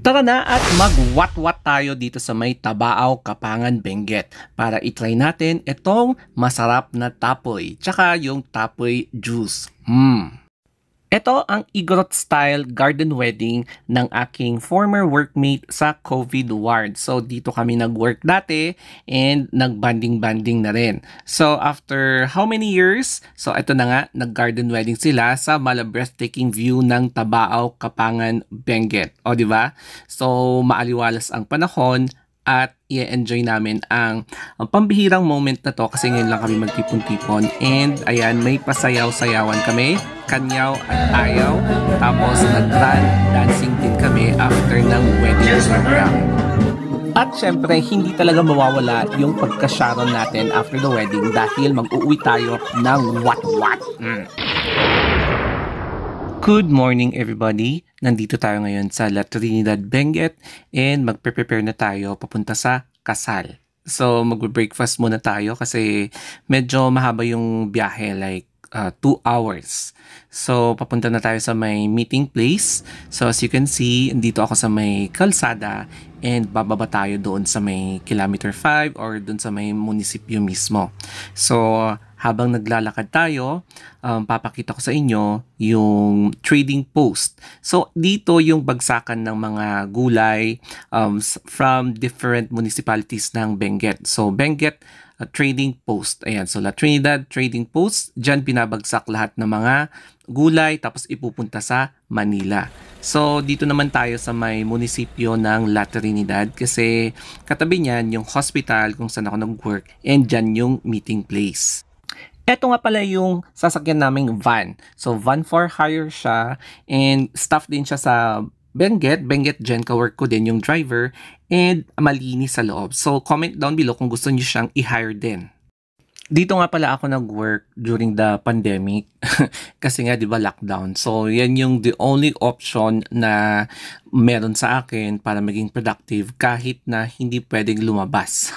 Tara na at mag-wat-wat tayo dito sa may Tabao, Kapangan, Benguet para itry natin itong masarap na tapoy tsaka yung tapoy juice. Ito ang Igorot style garden wedding ng aking former workmate sa COVID ward. So dito kami nag-work dati and nag-banding-banding na rin. So after how many years? So ito na nga, nag-garden wedding sila sa breathtaking view ng Tabao, Kapangan, Benguet. O di ba? So maaliwalas ang panahon at i-enjoy namin ang pambihirang moment na to kasi ngayon lang kami magtipon-tipon and ayan, may pasayaw-sayawan kami, kanyaw at ayaw, tapos nag-run dancing din kami after ng wedding program. At syempre, hindi talaga mawawala yung pagka-sharon natin after the wedding dahil mag-uwi tayo ng what-what. Good morning everybody! Nandito tayo ngayon sa La Trinidad, Benguet and magpe-prepare na tayo papunta sa kasal. So magbe-breakfast muna tayo kasi medyo mahaba yung biyahe, like 2 hours. So papunta na tayo sa may meeting place. So as you can see, dito ako sa may kalsada and bababa tayo doon sa may kilometer 5 or doon sa may munisipyo mismo. So habang naglalakad tayo, papakita ko sa inyo yung trading post. So, dito yung bagsakan ng mga gulay from different municipalities ng Benguet. So, Benguet Trading Post. Ayan, so La Trinidad Trading Post. Diyan pinabagsak lahat ng mga gulay tapos ipupunta sa Manila. So, dito naman tayo sa may munisipyo ng La Trinidad kasi katabi niyan yung hospital kung saan ako nag-work and dyan yung meeting place. Ito nga pala yung sasakyan naming van. So, van for hire siya and staff din siya sa Benguet. Benguet dyan ka-work ko din yung driver and malinis sa loob. So, comment down below kung gusto niyo siyang i-hire din. Dito nga pala ako nag-work during the pandemic kasi nga 'di ba lockdown. So, yan yung the only option na meron sa akin para maging productive kahit na hindi pwedeng lumabas.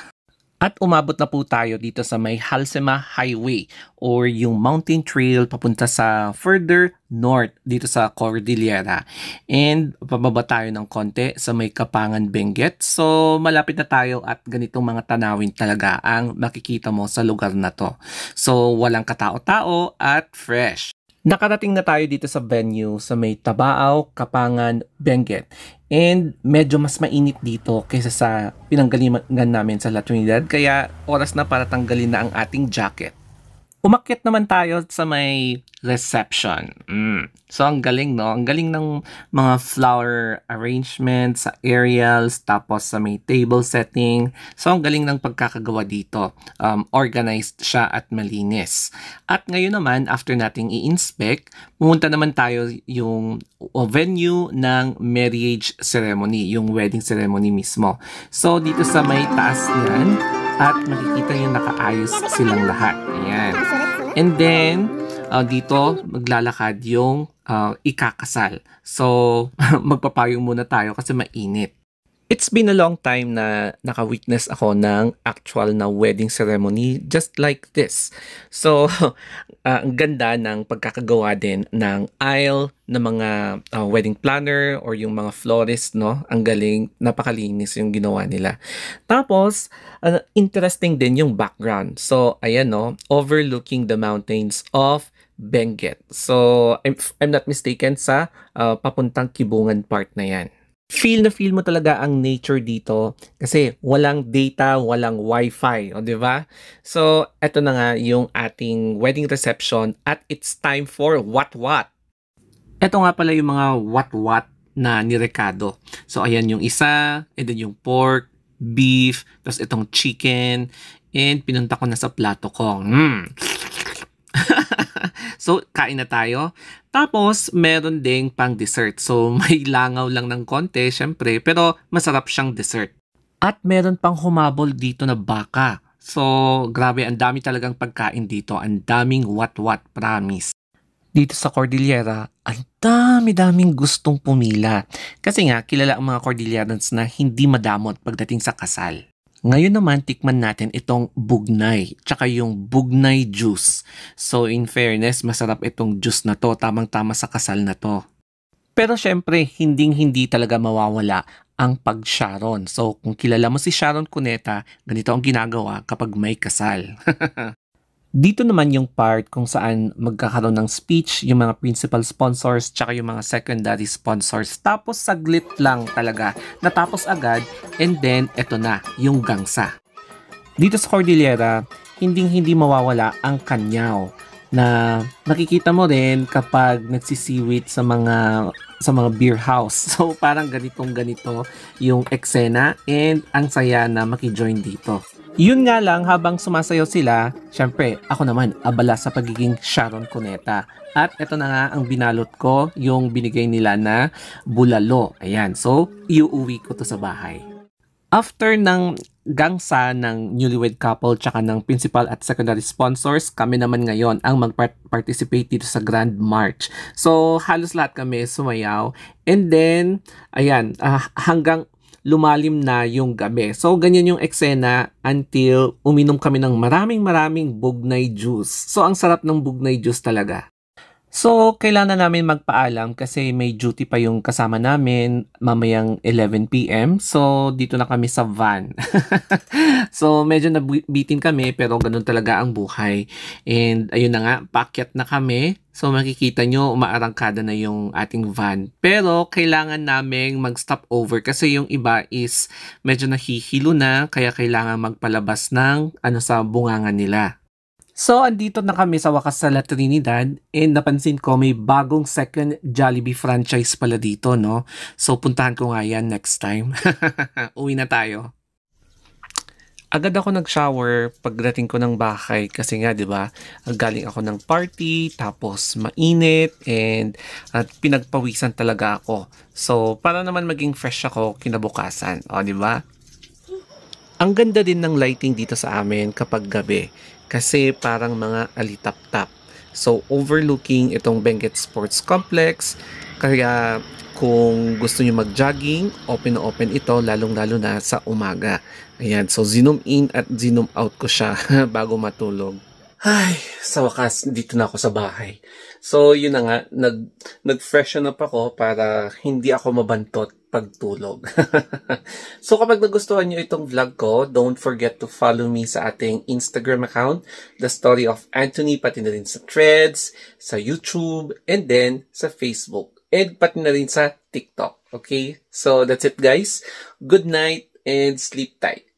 At umabot na po tayo dito sa may Halsema Highway or yung mountain trail papunta sa further north dito sa Cordillera. And pababa tayo ng konti sa may Kapangan, Benguet. So malapit na tayo at ganitong mga tanawin talaga ang makikita mo sa lugar na to. So walang katao-tao at fresh. Nakarating na tayo dito sa venue sa may Tabao, Kapangan, Benguet. And medyo mas mainit dito kaysa sa pinanggalingan namin sa La Trinidad. Kaya oras na para tanggalin na ang ating jacket. Umakyat naman tayo sa may reception. So ang galing, no? Ang galing ng mga flower arrangements sa aerials, tapos sa may table setting. So ang galing ng pagkakagawa dito. Organized siya at malinis. At ngayon naman, after nating i-inspect, pumunta naman tayo yung venue ng marriage ceremony, yung wedding ceremony mismo. So dito sa may taas yan, at makikita yung nakaayos silang lahat. Ayan. And then, dito maglalakad yung ikakasal. So, magpapayong muna tayo kasi mainit. It's been a long time na naka-witness ako ng actual na wedding ceremony just like this. So, ang ganda ng pagkakagawa din ng aisle ng mga wedding planner or yung mga florist, no? Ang galing, napakalinis yung ginawa nila. Tapos, interesting din yung background. So, ayan, no? Overlooking the mountains of Benguet. So, I'm not mistaken sa papuntang Kibungan part na yan. Feel na feel mo talaga ang nature dito kasi walang data, walang wifi, o di ba? So, eto na nga yung ating wedding reception at it's time for what-what. Eto nga pala yung mga what-what na nirekado. So, ayan yung isa, and then yung pork, beef, tapos itong chicken, and pinunta ko na sa plato ko. So, kain na tayo. Tapos, meron ding pang dessert. So, may langaw lang ng konti, syempre, pero masarap siyang dessert. At meron pang humabol dito na baka. So, grabe, ang dami talagang pagkain dito. Ang daming what-what, promise. Dito sa Cordillera, ang dami-daming gustong pumila. Kasi nga, kilala ang mga Cordillerans na hindi madamot pagdating sa kasal. Ngayon naman, tikman natin itong bugnay, tsaka yung bugnay juice. So, in fairness, masarap itong juice na to, tamang-tama sa kasal na to. Pero syempre, hinding-hindi talaga mawawala ang pag-Sharon. So, kung kilala mo si Sharon Cuneta, ganito ang ginagawa kapag may kasal. Dito naman yung part kung saan magkakaroon ng speech yung mga principal sponsors tsaka yung mga secondary sponsors. Tapos saglit lang talaga, natapos agad, and then eto na, yung gangsa. Dito sa Cordillera, hinding-hindi mawawala ang kanyaw na nakikita mo rin kapag nagsisiwit sa mga beer house. So parang ganitong ganito yung eksena and ang saya na maki-join dito. Yun nga lang, habang sumasayaw sila, syempre ako naman abala sa pagiging Sharon Cuneta. At ito na nga ang binalot ko, yung binigay nila na bulalo. Ayan, so iuuwi ko to sa bahay. After ng gangsa ng newlywed couple tsaka ng principal at secondary sponsors, kami naman ngayon ang mag-participate dito sa Grand March. So, halos lahat kami sumayaw. And then, ayan, hanggang lumalim na yung gabi. So, ganyan yung eksena until uminom kami ng maraming bugnay juice. So, ang sarap ng bugnay juice talaga. So, kailangan namin magpaalam kasi may duty pa yung kasama namin mamayang 11 p.m. So, dito na kami sa van. So, medyo nabitin kami pero ganun talaga ang buhay. And ayun na nga, paakyat na kami. So, makikita nyo, umaarangkada na yung ating van. Pero, kailangan naming mag-stop over kasi yung iba is medyo nahihilo na kaya kailangan magpalabas ng sa bunganga nila. So, andito na kami sa wakas sa La Trinidad and napansin ko may bagong second Jollibee franchise pala dito, no? So, puntahan ko nga yan next time. Uwi na tayo. Agad ako nag-shower pagdating ko ng bahay kasi nga 'di ba galing ako ng party tapos mainit and pinagpawisan talaga ako. So, para naman maging fresh ako kinabukasan, o 'di ba? Ang ganda din ng lighting dito sa amin kapag gabi kasi parang mga alitap-tap. So, overlooking itong Benguet Sports Complex. Kaya kung gusto niyo mag-jogging, open na open ito lalong-lalo na sa umaga. Ayan, so zoom in at zoom out ko siya bago matulog. Ay, sa wakas, dito na ako sa bahay. So, yun na nga, nag-freshen up ako para hindi ako mabantot pagtulog. So, kapag nagustuhan nyo itong vlog ko, don't forget to follow me sa ating Instagram account, The Story of Anthony, pati na rin sa Threads, sa YouTube, and then sa Facebook, and pati na rin sa TikTok. Okay? So, that's it guys. Good night and sleep tight.